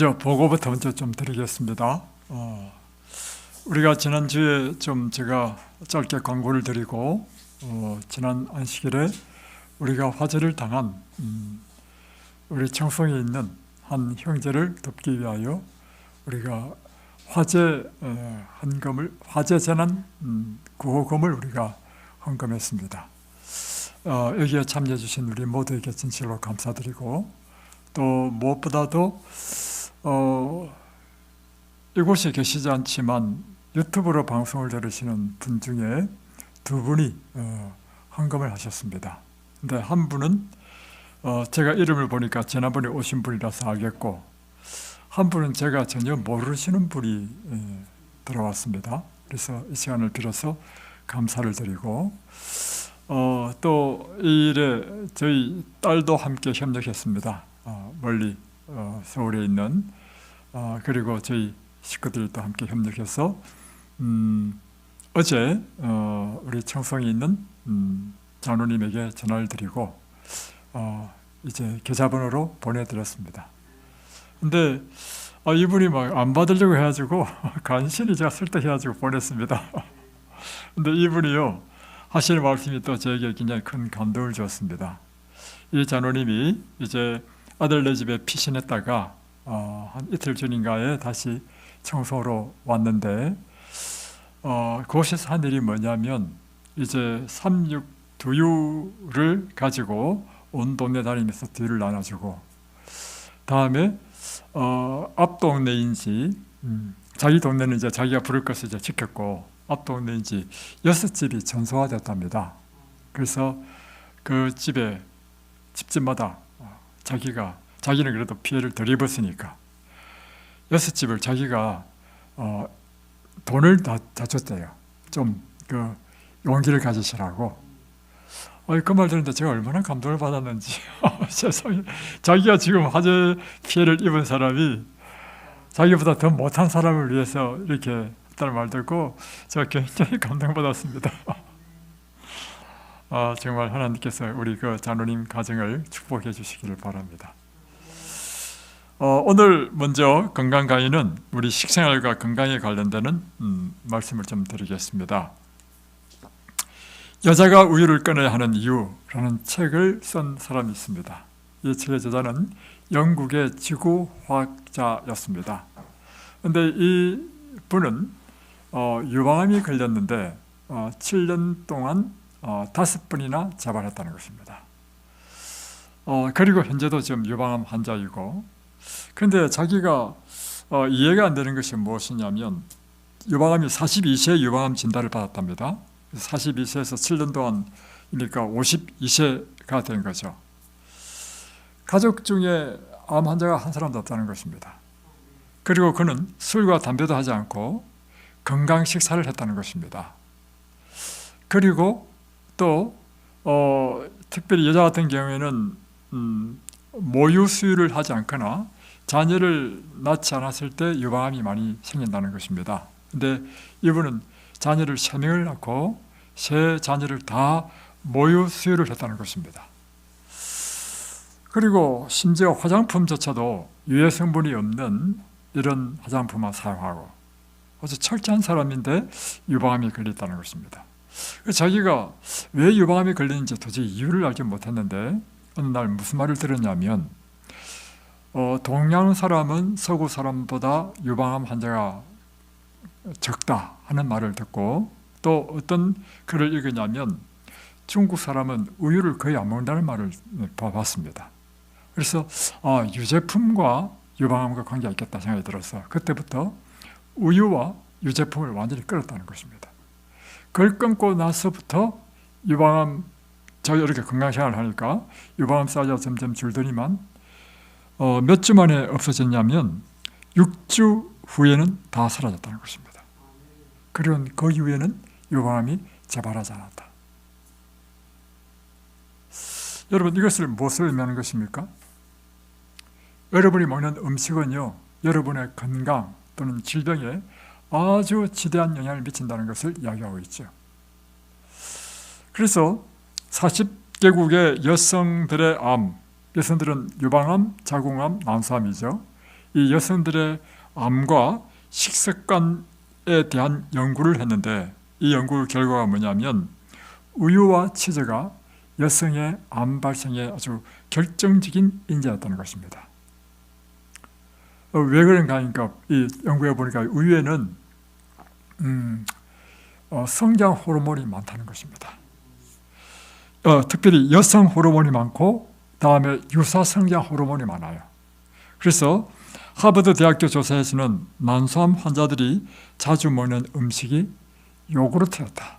먼저 보고부터 먼저 좀 드리겠습니다. 우리가 지난주에 좀 제가 짧게 광고를 드리고 지난 안식일에 우리가 화재를 당한 우리 청송에 있는 한 형제를 돕기 위하여 우리가 화재 재난 구호금을 우리가 헌금했습니다. 여기에 참여해 주신 우리 모두에게 진실로 감사드리고, 또 무엇보다도 이곳에 계시지 않지만 유튜브로 방송을 들으시는 분 중에 두 분이 헌금을 하셨습니다. 근데 한 분은 제가 이름을 보니까 지난번에 오신 분이라서 알겠고, 한 분은 제가 전혀 모르시는 분이 들어왔습니다. 그래서 이 시간을 빌어서 감사를 드리고, 또 이 일에 저희 딸도 함께 협력했습니다. 멀리 서울에 있는 그리고 저희 식구들도 함께 협력해서 어제 우리 청송에 있는 장로님에게 전화를 드리고 이제 계좌번호로 보내드렸습니다. 근데 이분이 막 안 받으려고 해가지고 간신히 제가 설득해가지고 보냈습니다. 근데 이분이요 하시는 말씀이 또 저에게 굉장히 큰 감동을 주었습니다. 이 장로님이 이제 아들네 집에 피신했다가 한 이틀 전인가에 다시 청송으로 왔는데 그곳에서 한 일이 뭐냐면 이제 삼육 두유를 가지고 온 동네 다니면서 두유를 나눠주고, 다음에 앞 동네인지 자기 동네는 이제 자기가 부를 것을 이제 지켰고, 앞 동네인지 6집이 전소화됐답니다. 그래서 그 집집마다 자기는 그래도 피해를 덜 입었으니까 6집을 자기가 돈을 다 줬대요. 좀 그 용기를 가지시라고. 그 말 들었는데 제가 얼마나 감동을 받았는지. 세상에, 자기가 지금 화재 피해를 입은 사람이 자기보다 더 못한 사람을 위해서 이렇게 했다는 말 듣고 제가 굉장히 감동받았습니다. 정말 하나님께서 우리 그 장로님 가정을 축복해 주시기를 바랍니다. 오늘 먼저 건강 강의는 우리 식생활과 건강에 관련되는 말씀을 좀 드리겠습니다. 여자가 우유를 끊어야 하는 이유라는 책을 쓴 사람이 있습니다. 이 책의 저자는 영국의 지구화학자였습니다. 그런데 이 분은 유방암이 걸렸는데 7년 동안 5번이나 재발했다는 것입니다. 그리고 현재도 지금 유방암 환자이고, 그런데 자기가 이해가 안 되는 것이 무엇이냐면 유방암이 42세에 유방암 진단을 받았답니다. 42세에서 7년 동안이니까 52세가 된 거죠. 가족 중에 암 환자가 한 사람도 없다는 것입니다. 그리고 그는 술과 담배도 하지 않고 건강 식사를 했다는 것입니다. 그리고 또 특별히 여자 같은 경우에는 모유 수유를 하지 않거나 자녀를 낳지 않았을 때 유방암이 많이 생긴다는 것입니다. 근데 이분은 자녀를 3명을 낳고 3 자녀를 다 모유 수유를 했다는 것입니다. 그리고 심지어 화장품조차도 유해 성분이 없는 이런 화장품만 사용하고 아주 철저한 사람인데 유방암이 걸렸다는 것입니다. 자기가 왜 유방암이 걸리는지 도저히 이유를 알지 못했는데 어느 날 무슨 말을 들었냐면 동양 사람은 서구 사람보다 유방암 환자가 적다 하는 말을 듣고, 또 어떤 글을 읽으냐면 중국 사람은 우유를 거의 안 먹는다는 말을 봤습니다. 그래서 유제품과 유방암과 관계가 있겠다 생각이 들어서 그때부터 우유와 유제품을 완전히 끊었다는 것입니다. 그걸 끊고 나서부터 유방암, 저 이렇게 건강생활을 하니까 유방암 사이즈가 점점 줄더니만 몇 주 만에 없어졌냐면 6주 후에는 다 사라졌다는 것입니다. 그리고 그 이후에는 유방암이 재발하지 않았다. 여러분, 이것을 무엇을 의미하는 것입니까? 여러분이 먹는 음식은요, 여러분의 건강 또는 질병에 아주 지대한 영향을 미친다는 것을 이야기하고 있죠. 그래서 40개국의 여성들의 암, 여성들은 유방암, 자궁암, 난소암이죠. 이 여성들의 암과 식습관에 대한 연구를 했는데 이 연구 결과가 뭐냐면 우유와 치즈가 여성의 암 발생에 아주 결정적인 인자였다는 것입니다. 왜 그런가 하니까 이 연구해 보니까 우유에는 성장 호르몬이 많다는 것입니다. 특별히 여성 호르몬이 많고 다음에 유사 성장 호르몬이 많아요. 그래서 하버드 대학교 조사에서는 난소암 환자들이 자주 먹는 음식이 요구르트였다.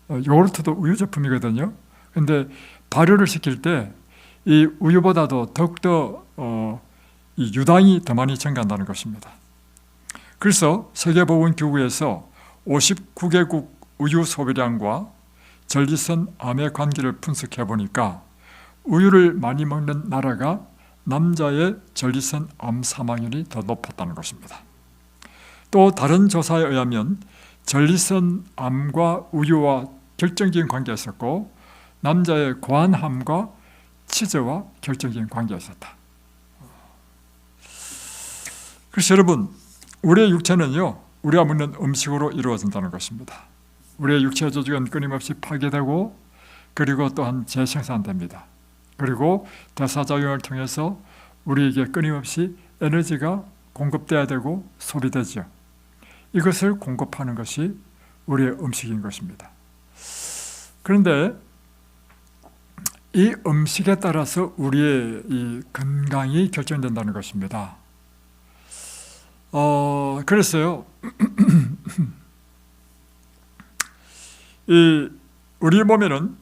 요구르트도 우유 제품이거든요. 근데 발효를 시킬 때 이 우유보다도 더욱더 이 유당이 더 많이 증가한다는 것입니다. 그래서 세계보건기구에서 59개국 우유 소비량과 전리선 암의 관계를 분석해 보니까 우유를 많이 먹는 나라가 남자의 전리선 암 사망률이 더 높았다는 것입니다. 또 다른 조사에 의하면 전리선 암과 우유와 결정적인 관계가 있었고 남자의 관함과 치즈와 결정적인 관계가 있었다. 그래서 여러분, 우리의 육체는요, 우리가 먹는 음식으로 이루어진다는 것입니다. 우리의 육체 조직은 끊임없이 파괴되고 그리고 또한 재생산됩니다. 그리고 대사작용을 통해서 우리에게 끊임없이 에너지가 공급돼야 되고 소비되죠. 이것을 공급하는 것이 우리의 음식인 것입니다. 그런데 이 음식에 따라서 우리의 이 건강이 결정된다는 것입니다. 그래서요, 우리 몸에는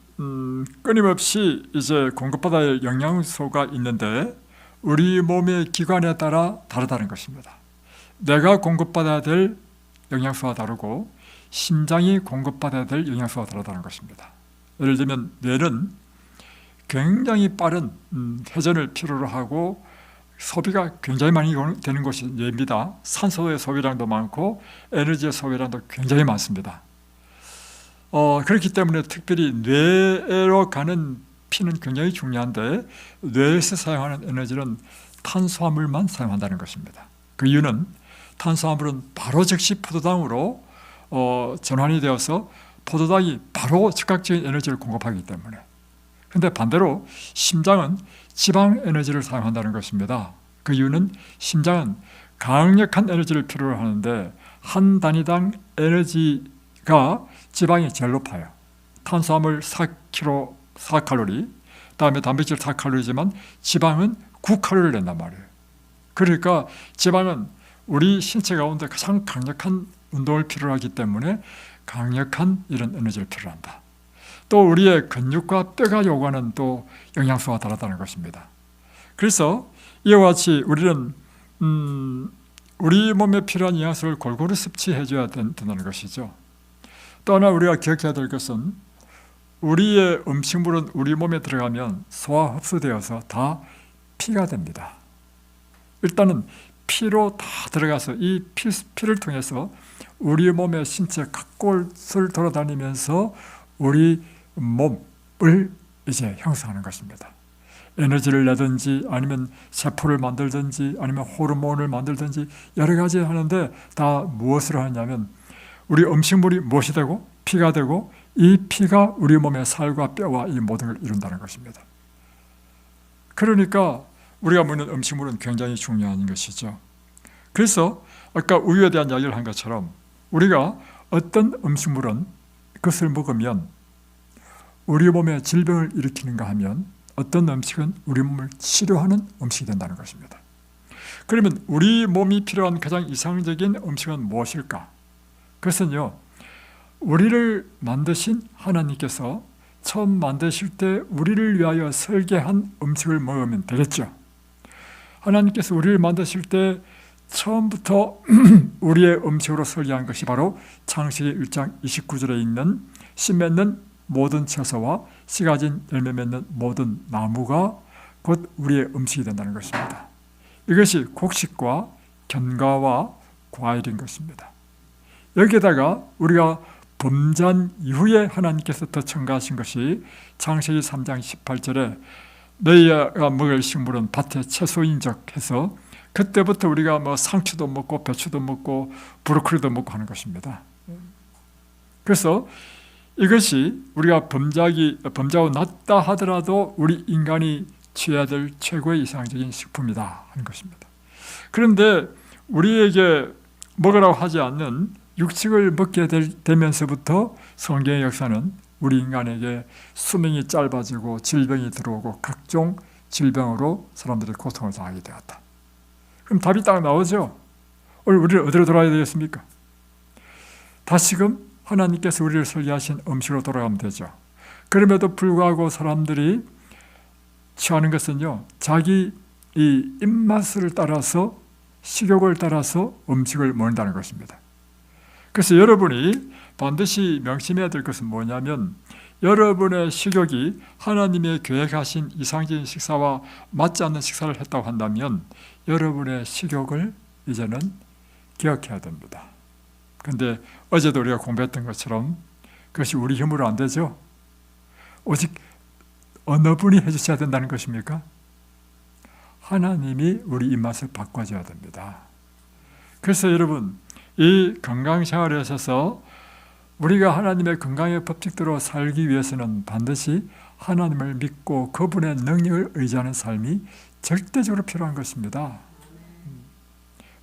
끊임없이 이제 공급받아야 할 영양소가 있는데 우리 몸의 기관에 따라 다르다는 것입니다. 뇌가 공급받아야 될 영양소가 다르고 심장이 공급받아야 될 영양소가 다르다는 것입니다. 예를 들면 뇌는 굉장히 빠른 회전을 필요로 하고 소비가 굉장히 많이 되는 것이 뇌입니다. 산소의 소비량도 많고 에너지의 소비량도 굉장히 많습니다. 그렇기 때문에 특별히 뇌로 가는 피는 굉장히 중요한데 뇌에서 사용하는 에너지는 탄수화물만 사용한다는 것입니다. 그 이유는 탄수화물은 바로 즉시 포도당으로 전환이 되어서 포도당이 바로 즉각적인 에너지를 공급하기 때문에. 그런데 반대로 심장은 지방 에너지를 사용한다는 것입니다. 그 이유는 심장은 강력한 에너지를 필요로 하는데 한 단위당 에너지가 지방이 제일 높아요. 탄수화물 4칼로리, 다음에 단백질 4칼로리지만 지방은 9칼로리를 낸단 말이에요. 그러니까 지방은 우리 신체 가운데 가장 강력한 운동을 필요로 하기 때문에 강력한 이런 에너지를 필요로 한다. 또 우리의 근육과 뼈가 요구하는 또 영양소가 다르다는 것입니다. 그래서 이와 같이 우리는 우리 몸에 필요한 영양소를 골고루 섭취해 줘야 된다는 것이죠. 또 하나 우리가 기억해야 될 것은 우리의 음식물은 우리 몸에 들어가면 소화 흡수되어서 다 피가 됩니다. 일단은 피로 다 들어가서 이 피를 통해서 우리 몸의 신체 각 곳을 돌아다니면서 우리 몸을 이제 형성하는 것입니다. 에너지를 내든지 아니면 세포를 만들든지 아니면 호르몬을 만들든지 여러 가지 하는데 다 무엇으로 하냐면 우리 음식물이 무엇이 되고 피가 되고 이 피가 우리 몸의 살과 뼈와 이 모든 걸 이룬다는 것입니다. 그러니까 우리가 먹는 음식물은 굉장히 중요한 것이죠. 그래서 아까 우유에 대한 이야기를 한 것처럼 우리가 어떤 음식물은 그것을 먹으면 우리 몸에 질병을 일으키는가 하면 어떤 음식은 우리 몸을 치료하는 음식이 된다는 것입니다. 그러면 우리 몸이 필요한 가장 이상적인 음식은 무엇일까? 그것은요, 우리를 만드신 하나님께서 처음 만드실 때 우리를 위하여 설계한 음식을 먹으면 되겠죠. 하나님께서 우리를 만드실 때 처음부터 우리의 음식으로 설계한 것이 바로 창세기 1장 29절에 있는 씨 맺는 모든 채소와 씨 가진 열매 맺는 모든 나무가 곧 우리의 음식이 된다는 것입니다. 이것이 곡식과 견과와 과일인 것입니다. 여기에다가 우리가 범죄한 이후에 하나님께서 더 첨가하신 것이 창세기 3장 18절에 너희가 먹을 식물은 밭의 채소인적 해서 그때부터 우리가 뭐 상추도 먹고 배추도 먹고 브로콜리도 먹고 하는 것입니다. 그래서 이것이 우리가 범죄하고 났다 하더라도 우리 인간이 취해야 될 최고의 이상적인 식품이다 하는 것입니다. 그런데 우리에게 먹으라고 하지 않는 육식을 먹게 되면서부터 성경의 역사는 우리 인간에게 수명이 짧아지고 질병이 들어오고 각종 질병으로 사람들이 고통을 당하게 되었다. 그럼 답이 딱 나오죠. 우리를 어디로 돌아야 되겠습니까? 다시금 하나님께서 우리를 설계하신 음식으로 돌아가면 되죠. 그럼에도 불구하고 사람들이 취하는 것은요, 자기 이 입맛을 따라서 식욕을 따라서 음식을 먹는다는 것입니다. 그래서 여러분이 반드시 명심해야 될 것은 뭐냐면 여러분의 식욕이 하나님의 계획하신 이상적인 식사와 맞지 않는 식사를 했다고 한다면 여러분의 식욕을 이제는 기억해야 됩니다. 그런데 어제도 우리가 공부했던 것처럼 그것이 우리 힘으로 안 되죠. 오직 어느 분이 해주셔야 된다는 것입니까? 하나님이 우리 입맛을 바꿔줘야 됩니다. 그래서 여러분, 이 건강생활에 있어서 우리가 하나님의 건강의 법칙대로 살기 위해서는 반드시 하나님을 믿고 그분의 능력을 의지하는 삶이 절대적으로 필요한 것입니다.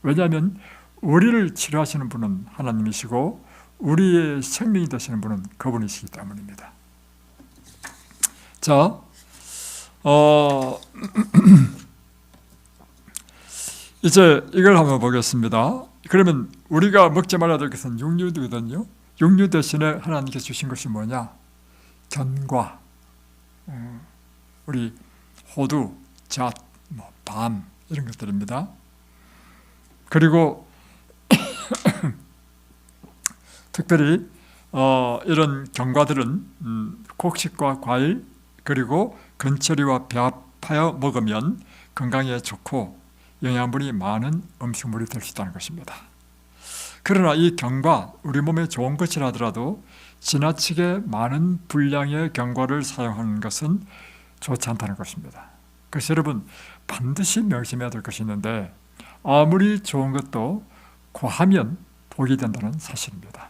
왜냐하면 우리를 치료하시는 분은 하나님이시고 우리의 생명이 되시는 분은 그분이시기 때문입니다. 자, 이제 이걸 한번 보겠습니다. 그러면 우리가 먹지 말아야 될 것은 육류거든요. 육류 대신에 하나님께서 주신 것이 뭐냐? 견과, 우리 호두, 잣, 밤 이런 것들입니다. 그리고 특별히 이런 견과들은 곡식과 과일 그리고 건처리와 배합하여 먹으면 건강에 좋고 영양분이 많은 음식물이 될 수 있다는 것입니다. 그러나 이 견과, 우리 몸에 좋은 것이라 하더라도 지나치게 많은 분량의 견과를 사용하는 것은 좋지 않다는 것입니다. 그래서 여러분 반드시 명심해야 될 것이 있는데 아무리 좋은 것도 과하면 독이 된다는 사실입니다.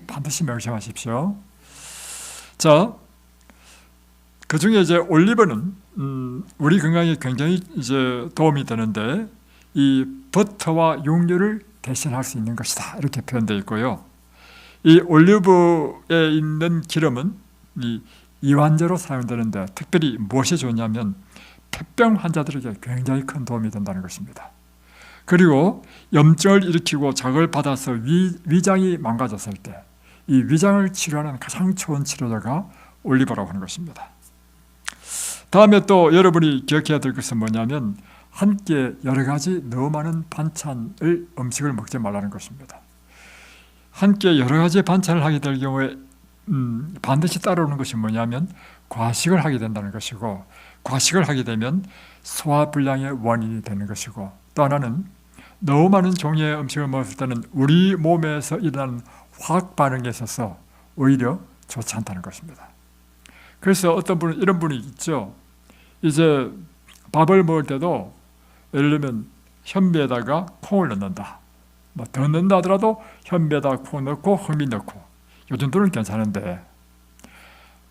반드시 명심하십시오. 자, 그 중에 이제 올리브는 우리 건강에 굉장히 이제 도움이 되는데 이 버터와 육류를 대신할 수 있는 것이다 이렇게 표현되어 있고요. 이 올리브에 있는 기름은 이 이완제로 사용되는데 특별히 무엇이 좋냐면 폐병 환자들에게 굉장히 큰 도움이 된다는 것입니다. 그리고 염증을 일으키고 자극을 받아서 위장이 망가졌을 때 이 위장을 치료하는 가장 좋은 치료제가 올리브라고 하는 것입니다. 다음에 또 여러분이 기억해야 될 것은 뭐냐면 한 끼에 여러 가지 너무 많은 반찬을 음식을 먹지 말라는 것입니다. 한 끼에 여러 가지 반찬을 하게 될 경우에 반드시 따라오는 것이 뭐냐면 과식을 하게 된다는 것이고 과식을 하게 되면 소화불량의 원인이 되는 것이고 또 하나는 너무 많은 종류의 음식을 먹을 때는 우리 몸에서 일어나는 화학 반응에 있어서 오히려 좋지 않다는 것입니다. 그래서 어떤 분은 이런 분이 있죠. 이제 밥을 먹을 때도 예를 들면 현미에다가 콩을 넣는다. 뭐 더 넣는다 하더라도 현미에다가 콩 넣고 흑미 넣고 요 정도는 괜찮은데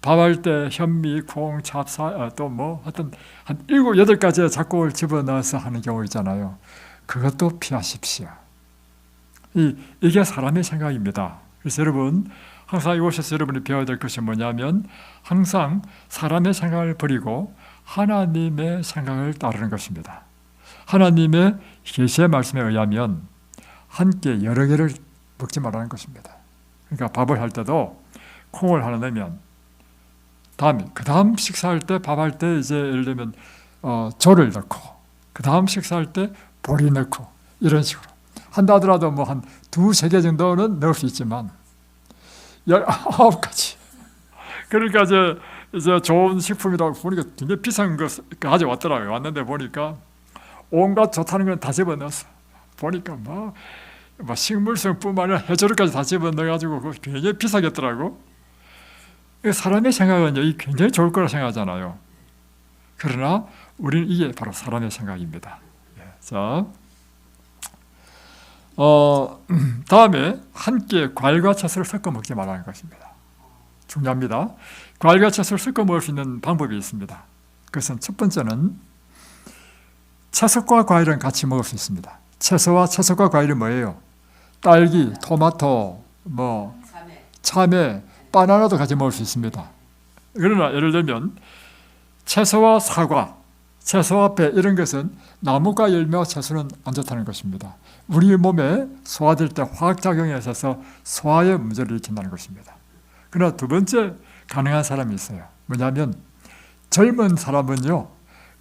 밥할 때 현미, 콩, 찹쌀 또 뭐 하여튼 한 7, 8가지의 작곡을 집어넣어서 하는 경우 있잖아요. 그것도 피하십시오. 이게 사람의 생각입니다. 그래서 여러분 항상 이곳에서 여러분이 배워야 될 것이 뭐냐면 항상 사람의 생각을 버리고 하나님의 생각을 따르는 것입니다. 하나님의 계시의 말씀에 의하면 한 끼 여러 개를 먹지 말라는 것입니다. 그러니까 밥을 할 때도 콩을 하나 내면 그 다음 식사할 때 밥할 때 이제 예를 들면 조를 넣고 그 다음 식사할 때 보리 넣고 이런 식으로 한다 하더라도 뭐 한 2-3개 정도는 넣을 수 있지만 19가지. 그러니까 이제 좋은 식품이라고 보니까 굉장히 비싼 거 가져왔더라고요. 왔는데 보니까 온갖 좋다는 건 다 집어넣었어. 보니까 뭐 식물성뿐만 아니라 해조류까지 다 집어넣어가지고 그거 굉장히 비싸겠더라고. 사람의 생각은 여기 굉장히 좋을 거라 생각하잖아요. 그러나 우리는 이게 바로 사람의 생각입니다. 자, 다음에 한 끼에 과일과 채소를 섞어 먹지 말라는 것입니다. 중요합니다. 과일과 채소를 섞어 먹을 수 있는 방법이 있습니다. 그것은 첫 번째는 채소과 과일은 같이 먹을 수 있습니다. 채소과 과일은 뭐예요? 딸기, 토마토, 참외, 바나나도 같이 먹을 수 있습니다. 그러나 예를 들면 채소와 사과, 채소와 배 이런 것은 나무과 열매와 채소는 안 좋다는 것입니다. 우리 몸에 소화될 때 화학작용에 있어서 소화에 문제를 일으킨다는 것입니다. 그러나 두 번째 가능한 사람이 있어요. 뭐냐면 젊은 사람은요,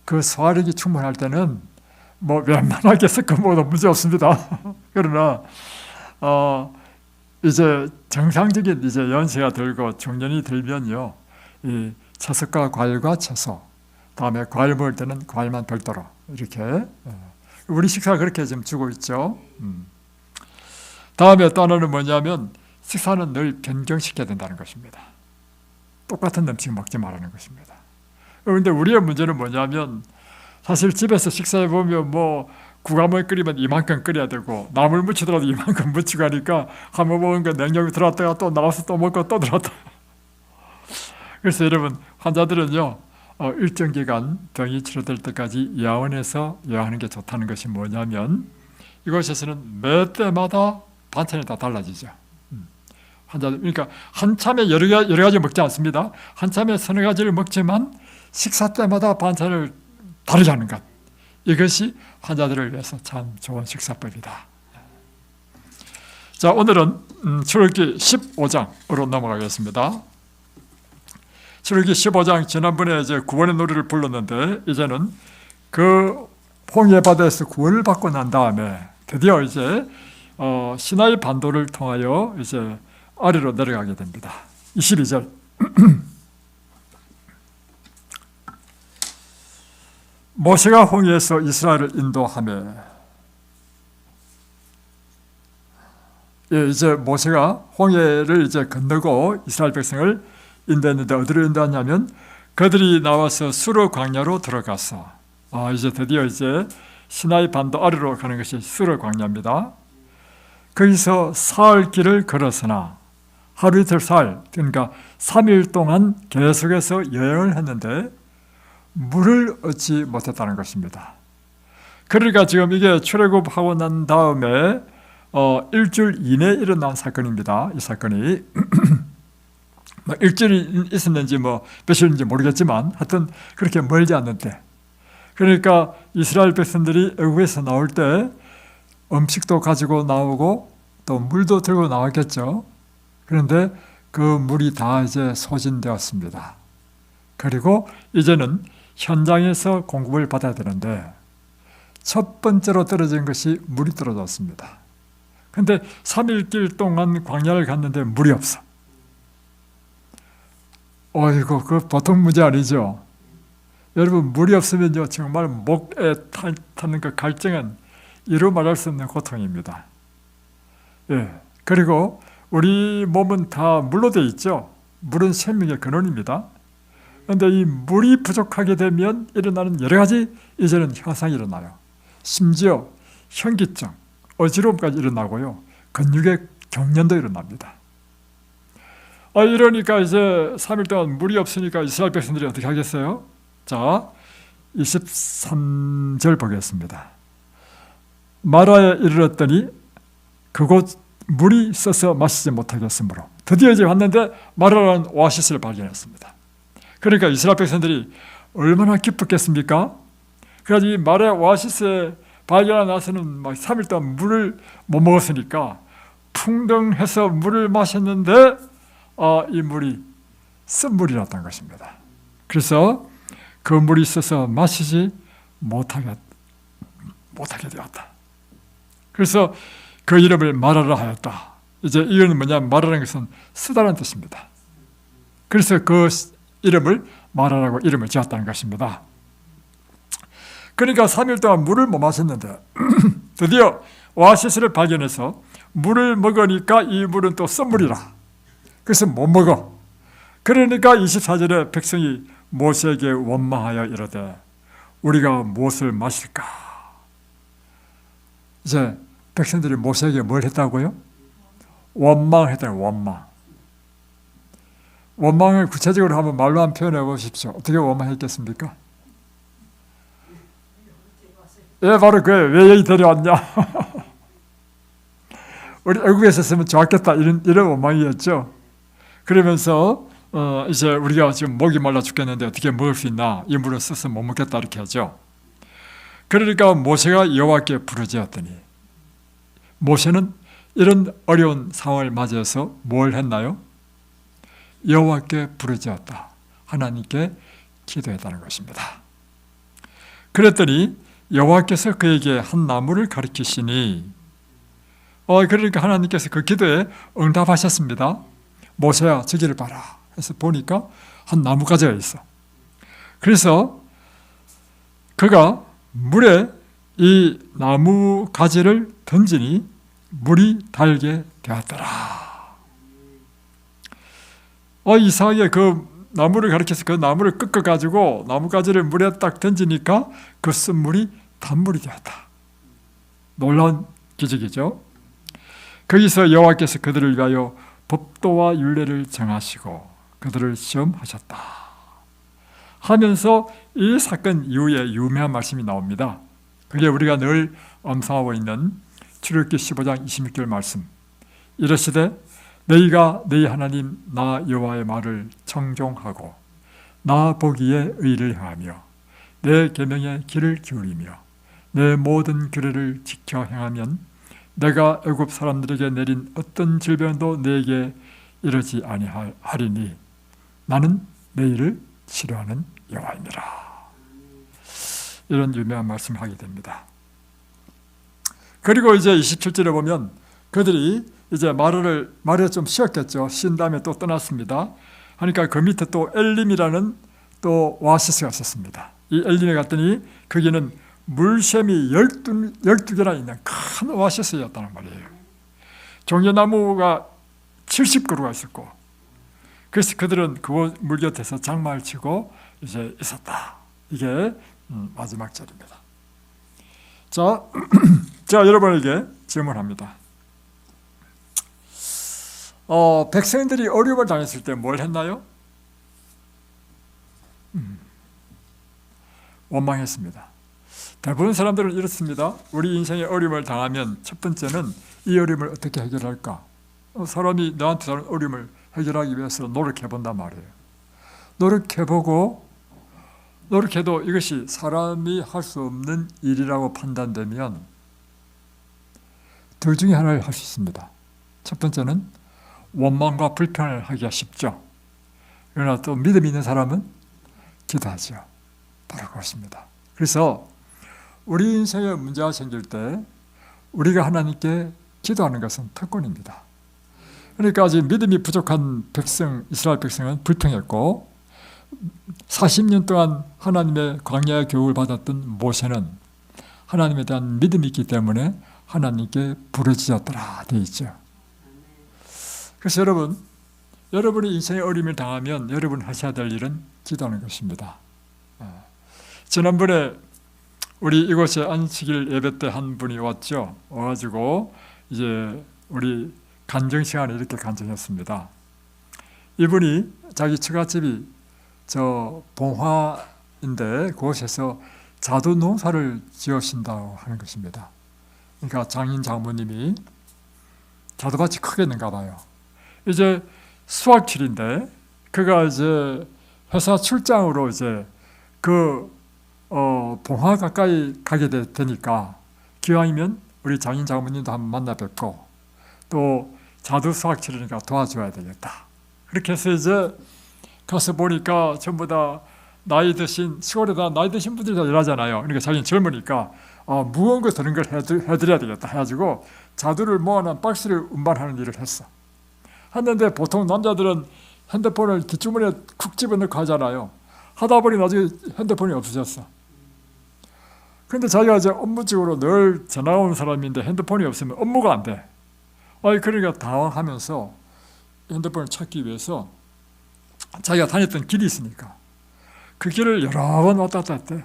그 소화력이 충분할 때는 웬만하게 섞어 먹어도 문제 없습니다. 그러나 이제 정상적인 이제 연세가 들고 중년이 들면요, 이 채소과 과일과 채소, 다음에 과일 먹을 때는 과일만 별도로 이렇게 우리 식사가 그렇게 지금 주고 있죠. 다음에 또 하나는 뭐냐면 식사는 늘 변경시켜야 된다는 것입니다. 똑같은 음식 먹지 말라는 것입니다. 그런데 우리의 문제는 뭐냐면 사실 집에서 식사해 보면 국화물 끓이면 이만큼 끓여야 되고 나물 무치더라도 이만큼 무치고 하니까 한번 먹은 거 냉장고에 들어왔다가 또 나와서 또 먹고 또 들어왔다. 그래서 여러분, 환자들은요, 일정 기간 병이 치료될 때까지 야원에서 요양하는 게 좋다는 것이 뭐냐면 이곳에서는 매 때마다 반찬이 다 달라지죠. 환자들, 그러니까 한참에 여러 가지 먹지 않습니다. 한참에 서너 가지를 먹지만 식사 때마다 반찬을 다르게 하는 것, 이것이 환자들을 위해서 참 좋은 식사법이다. 자, 오늘은 출애굽기 15장으로 넘어가겠습니다. 출애굽기 15장, 지난번에 이제 구원의 노래를 불렀는데 이제는 그 홍해 바다에서 구원을 받고 난 다음에 드디어 이제 시나이 반도를 통하여 이제 아래로 내려가게 됩니다. 22절. 모세가 홍해에서 이스라엘을 인도하며, 이제 모세가 홍해를 이제 건너고 이스라엘 백성을 인도했는데 어디로 인도하냐면 그들이 나와서 수르 광야로 들어가서 이제 드디어 이제 시나이 반도 아래로 가는 것이 수르 광야입니다. 거기서 사흘 길을 걸었으나 하루 이틀 사흘, 그러니까 3일 동안 계속해서 여행을 했는데 물을 얻지 못했다는 것입니다. 그러니까 지금 이게 출애굽하고 난 다음에 일주일 이내에 일어난 사건입니다. 이 사건이 일주일이 있었는지 며칠인지 모르겠지만 하여튼 그렇게 멀지 않는데, 그러니까 이스라엘 백성들이 애굽에서 나올 때 음식도 가지고 나오고 또 물도 들고 나왔겠죠. 그런데 그 물이 다 이제 소진되었습니다. 그리고 이제는 현장에서 공급을 받아야 되는데 첫 번째로 떨어진 것이 물이 떨어졌습니다. 그런데 3일 길 동안 광야를 갔는데 물이 없어. 어이구, 그 보통 문제 아니죠. 여러분, 물이 없으면요, 정말 목에 타는 그 갈증은 이루 말할 수 없는 고통입니다. 그리고 우리 몸은 다 물로 되어 있죠. 물은 생명의 근원입니다. 그런데 이 물이 부족하게 되면 일어나는 여러 가지 이제는 현상이 일어나요. 심지어 현기증, 어지러움까지 일어나고요, 근육의 경련도 일어납니다. 이러니까 이제 3일 동안 물이 없으니까 이스라엘 백성들이 어떻게 하겠어요? 자, 23절 보겠습니다. 마라에 이르렀더니 그곳 물이 있어서 마시지 못하겠으므로 드디어 이제 왔는데 마라라는 오아시스를 발견했습니다. 그러니까 이스라엘 백성들이 얼마나 기뻤겠습니까? 그래서 이 말의 오아시스에 발견하고 나서는 막 3일 동안 물을 못 먹었으니까 풍덩해서 물을 마셨는데 이 물이 쓴물이었던 것입니다. 그래서 그 물이 있어서 마시지 못하게 되었다. 그래서 그 이름을 마라라 하였다. 이제 이거는 뭐냐면 마라라는 것은 쓰다라는 뜻입니다. 그래서 그 이름을 마라라고 이름을 지었다는 것입니다. 그러니까 3일 동안 물을 못 마셨는데 드디어 오아시스를 발견해서 물을 먹으니까 이 물은 또 쓴물이라. 그래서 못 먹어. 그러니까 24절에 백성이 모세에게 원망하여 이르되 우리가 무엇을 마실까? 이제 백성들이 모세에게 뭘 했다고요? 원망했다고. 원망을 구체적으로 한번 말로 한번 표현해 보십시오. 어떻게 원망했겠습니까? 예, 바로 그거예요. 왜 여기 데려왔냐? 우리 애국에서 있으면 좋았겠다. 이런 원망이었죠. 그러면서 이제 우리가 지금 목이 말라 죽겠는데 어떻게 먹을 수 있나? 이 물을 써서 못 먹겠다 이렇게 하죠. 그러니까 모세가 여호와께 부르짖었더니 모세는 이런 어려운 상황을 맞이해서 뭘 했나요? 여호와께 부르짖었다. 하나님께 기도했다는 것입니다. 그랬더니 여호와께서 그에게 한 나무를 가리키시니 그러니까 하나님께서 그 기도에 응답하셨습니다. 모세야 저기를 봐라 해서 보니까 한 나무가지가 있어. 그래서 그가 물에 이 나무 가지를 던지니 물이 달게 되었더라. 이상하게 그 나무를 가리켜서 그 나무를 꺾어가지고 나무가지를 물에 딱 던지니까 그 쓴물이 단물이 되었다. 놀라운 기적이죠. 거기서 여호와께서 그들을 위하여 법도와 율례를 정하시고 그들을 시험하셨다 하면서 이 사건 이후에 유명한 말씀이 나옵니다. 그게 우리가 늘 암송하고 있는 출애굽기 15장 26절 말씀. 이르시되 너희가 너희 하나님 나 여호와의 말을 청종하고 나 보기에 의를 행하며 내 계명에 귀를 기울이며 내 모든 규례를 지켜 행하면 내가 애굽 사람들에게 내린 어떤 질병도 내게 이르지 아니하리니 나는 너희를 치료하는 여호와이니라. 이런 유명한 말씀을 하게 됩니다. 그리고 이제 27절에 보면 그들이 이제 말을 좀 쉬었겠죠. 쉰 다음에 또 떠났습니다. 그러니까 그 밑에 또 엘림이라는 또 오아시스가 있었습니다. 이 엘림에 갔더니 거기는 물샘이 12개나 있는 큰 오아시스였다는 말이에요. 종려나무가 70그루가 있었고, 그래서 그들은 그 물 곁에서 장마를 치고 이제 있었다. 이게 마지막 절입니다. 자, 제가 여러분에게 질문합니다. 백성들이 어려움을 당했을 때 뭘 했나요? 원망했습니다. 대부분 사람들은 이렇습니다. 우리 인생에 어려움을 당하면 첫 번째는 이 어려움을 어떻게 해결할까? 사람이 나한테 다른 어려움을 해결하기 위해서 노력해본단 말이에요. 노력해도 이것이 사람이 할 수 없는 일이라고 판단되면 둘 중에 하나를 할 수 있습니다. 첫 번째는 원망과 불평을 하기가 쉽죠. 그러나 또 믿음 있는 사람은 기도하죠. 바로 그것입니다. 그래서 우리 인생에 문제가 생길 때 우리가 하나님께 기도하는 것은 특권입니다. 그러니까 아직 믿음이 부족한 백성, 이스라엘 백성은 불평했고 40년 동안 하나님의 광야의 교육을 받았던 모세는 하나님에 대한 믿음이 있기 때문에 하나님께 부르짖었더라 되어 있죠. 그래서 여러분이 인생의 어려움을 당하면 여러분이 하셔야 될 일은 기도하는 것입니다. 지난번에 우리 이곳에 안식일 예배 때 한 분이 왔죠. 와가지고 이제 우리 간증 시간에 이렇게 간증했습니다. 이분이 자기 처갓집이 저 봉화인데 그곳에서 자두 농사를 지으신다고 하는 것입니다. 그러니까 장인 장모님이 자두밭이 크겠는가 봐요. 이제 수확철인데 그가 이제 회사 출장으로 이제 그 봉화 가까이 가게 되니까 기왕이면 우리 장인 장모님도 한번 만나 뵙고 또 자두 수확 치르니까 도와줘야 되겠다. 그렇게 해서 이제 가서 보니까 전부 다 나이 드신, 시골에다 나이 드신 분들이 다 일하잖아요. 그러니까 자기는 젊으니까 무거운 거 드는 걸 해드려야 되겠다 해가지고 자두를 모아놓은 박스를 운반하는 일을 했어. 했는데 보통 남자들은 핸드폰을 뒷주머니에 쿡 집어넣고 하잖아요. 하다 보니 나중에 핸드폰이 없어졌어. 그런데 자기가 이제 업무직으로 늘 전화 오는 사람인데 핸드폰이 없으면 업무가 안 돼. 그러니까 당황하면서 핸드폰을 찾기 위해서 자기가 다녔던 길이 있으니까 그 길을 여러 번 왔다 갔다 했대.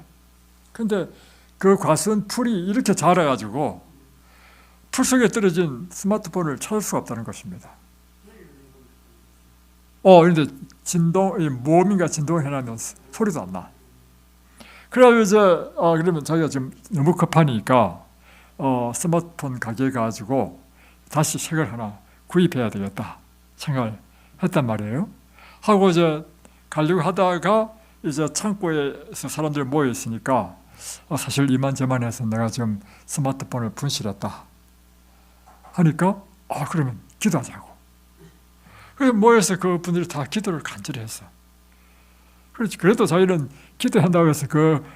근데 그 과수원 풀이 이렇게 자라가지고 풀 속에 떨어진 스마트폰을 찾을 수가 없다는 것입니다. 그런데 모음인가 진동 해놔면 소리도 안 나. 그래가지고 이제 그러면 자기가 지금 너무 급하니까 스마트폰 가게에 가지고 다시 책을 하나 구입해야 되겠다 생각을 했단 말이에요. 하고 이제 가려고 하다가 이제 창고에서 사람들이 모여 있으니까 사실 이만저만 해서 내가 지금 스마트폰을 분실했다 하니까 그러면 기도하자고. 그래서 모여서 그 분들이 다 기도를 간절히 했어. 그래도 저희는 기도한다고 해서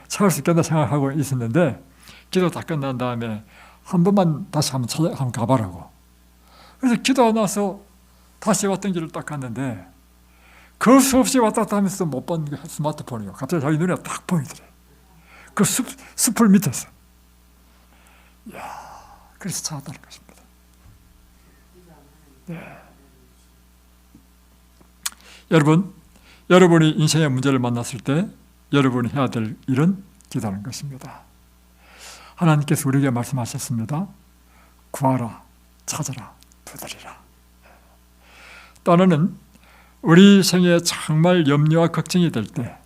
찾을 수 있겠다 생각하고 있었는데 기도 다 끝난 다음에 한 번만 다시 한번 가봐라고. 그래서 기도하고 나서 다시 왔던 길을 딱 갔는데 그 수없이 왔다 갔다 하면서 못 본 스마트폰이요. 갑자기 자기 눈에 딱 보이더래. 그 숲을 밑에서. 이야, 그래서 찾았다는 것입니다. 네. 여러분이 인생의 문제를 만났을 때 여러분이 해야 될 일은 기도하는 것입니다. 하나님께서 우리에게 말씀하셨습니다. 구하라, 찾아라, 두드리라. 또 하나는 우리 생에 정말 염려와 걱정이 될 때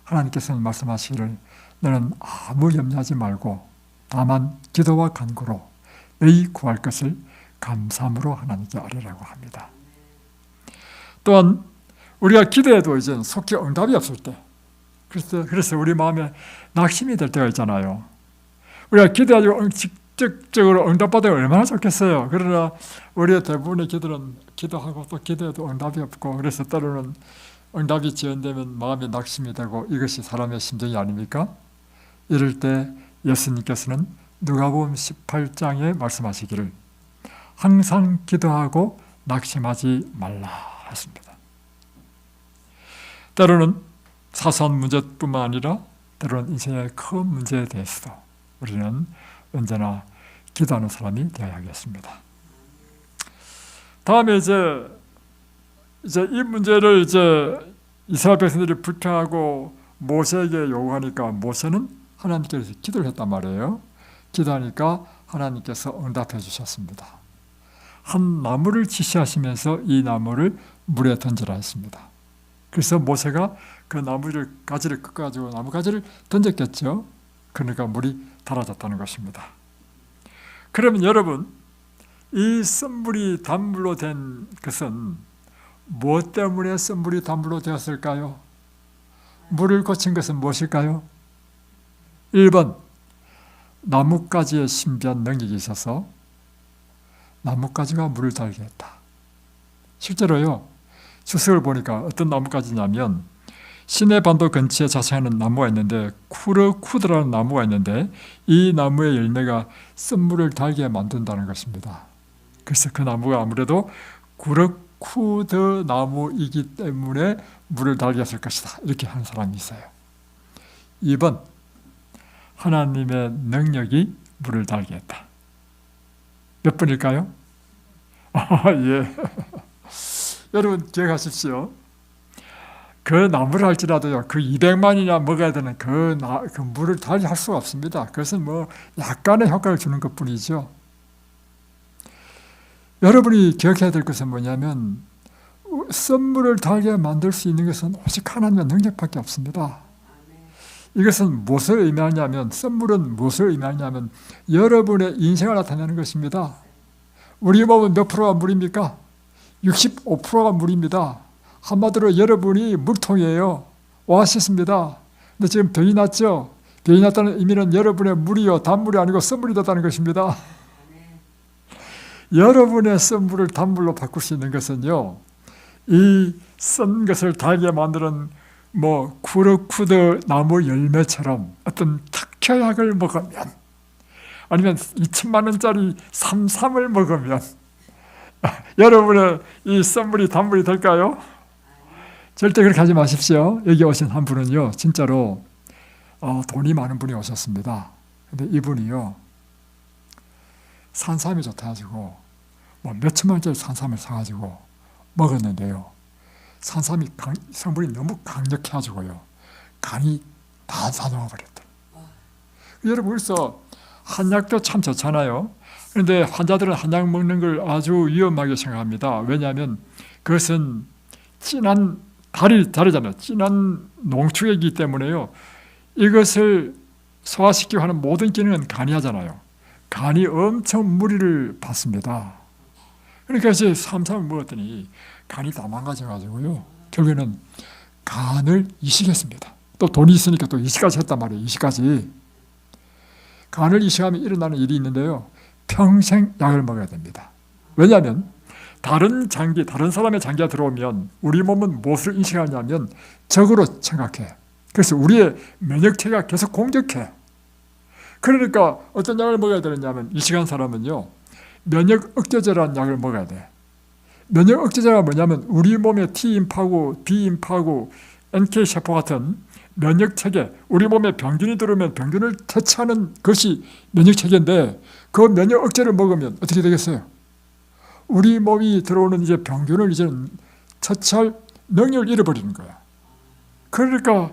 하나님께서는 말씀하시기를 너는 아무 염려하지 말고 다만 기도와 간구로 너희 구할 것을 감사함으로 하나님께 아뢰라고 합니다. 또한 우리가 기도해도 이제 속히 응답이 없을 때, 그래서 우리 마음에 낙심이 될 때가 있잖아요. 우리가 기도하고 직접적으로 응답받으면 얼마나 좋겠어요. 그러나 우리의 대부분의 기도는 기도하고 또 기도해도 응답이 없고, 그래서 때로는 응답이 지연되면 마음에 낙심이 되고, 이것이 사람의 심정이 아닙니까? 이럴 때 예수님께서는 누가복음 18장에 말씀하시기를 항상 기도하고 낙심하지 말라 하십니다. 때로는 사소한 문제뿐만 아니라 때로는 인생의 큰 문제에 대해서도 우리는 언제나 기도하는 사람이 되어야겠습니다. 다음에 이제 이 문제를 이스라엘 백성들이 불평하고 모세에게 요구하니까 모세는 하나님께서 기도를 했단 말이에요. 기도하니까 하나님께서 응답해 주셨습니다. 한 나무를 지시하시면서 이 나무를 물에 던지라 했습니다. 그래서 모세가 그 나무를 가지를 꺾어가지고 나무 가지를 던졌겠죠. 그러니까 물이 달아졌다는 것입니다. 그러면 여러분, 이 썬물이 단물로 된 것은 무엇 때문에 썬물이 단물로 되었을까요? 물을 고친 것은 무엇일까요? 1번, 나뭇가지의 신비한 능력이 있어서 나뭇가지가 물을 달게 했다. 실제로요, 주석을 보니까 어떤 나뭇가지냐면 시내 반도 근처에 자생하는 나무가 있는데 쿠르쿠드라는 나무가 있는데 이 나무의 열매가 썬물을 달게 만든다는 것입니다. 그래서 그 나무가 아무래도 쿠르쿠드 나무이기 때문에 물을 달게 했을 것이다. 이렇게 하는 사람이 있어요. 2번, 하나님의 능력이 물을 달게 했다. 몇 번일까요? 예. 여러분 기억하십시오. 그 나무를 할지라도요, 그 200만이나 먹어야 되는 그 물을 달리 할 수가 없습니다. 그것은 약간의 효과를 주는 것 뿐이죠. 여러분이 기억해야 될 것은 뭐냐면, 썬물을 달게 만들 수 있는 것은 오직 하나님의 능력밖에 없습니다. 이것은 무엇을 의미하냐면, 썬물은 무엇을 의미하냐면 여러분의 인생을 나타내는 것입니다. 우리 몸은 몇 프로가 물입니까? 65%가 물입니다. 한마디로 여러분이 물통이에요. 오아시스입니다. 근데 지금 병이 났죠? 병이 났다는 의미는 여러분의 물이요 단물이 아니고 썬물이 됐다는 것입니다. 여러분의 썬물을 단물로 바꿀 수 있는 것은요, 이 썬 것을 달게 만드는 쿠르쿠드 나무 열매처럼 어떤 특효약을 먹으면, 아니면 2천만 원짜리 삼삼을 먹으면 여러분의 이 썬물이 단물이 될까요? 절대 그렇게 하지 마십시오. 여기 오신 한 분은요, 진짜로 돈이 많은 분이 오셨습니다. 근데 이분이요, 산삼이 좋다 가지고 몇천만 원짜리 산삼을 사가지고 먹었는데요, 산삼이 성분이 너무 강력해가지고요, 간이 다 녹아버렸다. 여러분, 그래서 한약도 참 좋잖아요. 그런데 환자들은 한약 먹는 걸 아주 위험하게 생각합니다. 왜냐하면 그것은 다르잖아요. 진한 농축액이기 때문에요, 이것을 소화시키고 하는 모든 기능은 간이 하잖아요. 간이 엄청 무리를 받습니다. 그러니까 이제 삼삼을 먹었더니 간이 다 망가져가지고요, 결국에는 간을 이식했습니다. 또 돈이 있으니까 또 이식까지 했단 말이에요. 이식까지. 간을 이식하면 일어나는 일이 있는데요, 평생 약을 먹어야 됩니다. 왜냐하면 다른 사람의 장기가 들어오면 우리 몸은 무엇을 인식하냐면 적으로 생각해. 그래서 우리의 면역체계가 계속 공격해. 그러니까 어떤 약을 먹어야 되느냐면, 이식한 사람은요, 면역 억제제라는 약을 먹어야 돼. 면역 억제제가 뭐냐면 우리 몸에 T인파고 B인파고 NK세포 같은 면역체계, 우리 몸에 병균이 들어오면 병균을 퇴치하는 것이 면역체계인데, 그 면역 억제를 먹으면 어떻게 되겠어요? 우리 몸이 들어오는 이제 병균을 이제는 처치할 능력을 잃어버리는 거야. 그러니까